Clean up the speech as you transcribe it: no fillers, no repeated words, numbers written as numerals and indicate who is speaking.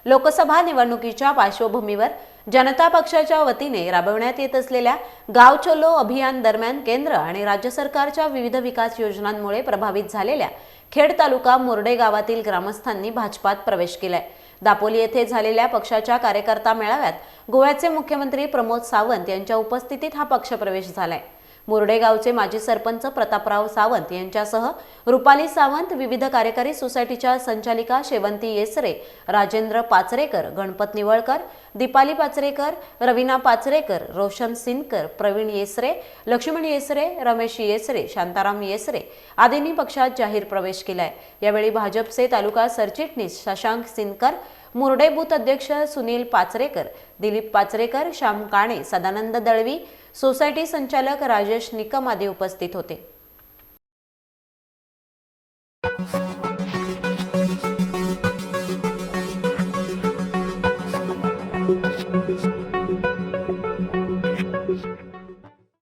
Speaker 1: लोकसभा निवडणुकीच्या पार्श्वभूमीवर जनता पक्षाच्या वतीने राबवण्यात येत असलेल्या गाव चलो अभियान दरम्यान केंद्र आणि राज्य सरकारच्या विविध विकास योजनांमुळे प्रभावित झालेल्या खेड तालुका मोर्डे गावातील ग्रामस्थांनी भाजपात प्रवेश केलाय। दापोली येथे झालेल्या पक्षाच्या कार्यकर्ता मेळाव्यात गोव्याचे मुख्यमंत्री प्रमोद सावंत यांच्या उपस्थितीत हा पक्षप्रवेश झालाय। मोर्डे गावचे माजी सरपंच प्रतापराव सावंत यांच्यासह रुपाली सावंत, विविध कार्यकारी सोसायटीच्या संचालिका शेवंती येसरे, राजेंद्र पाचरेकर, गणपत निवळकर, दीपाली पाचरेकर, रवीना पाचरेकर, रोशन सिनकर, प्रवीण येसरे, लक्ष्मण येसरे, रमेश येसरे, शांताराम येसरे आदींनी पक्षात जाहीर प्रवेश केलाय। यावेळी भाजपचे तालुका सरचिटणीस शशांक सिनकर, मोर्डे बूथ अध्यक्ष सुनील पाचरेकर, दिलीप पाचरेकर, श्याम काणे, सदानंद दळवी, सोसायटी संचालक राजेश निकम आदी उपस्थित होते।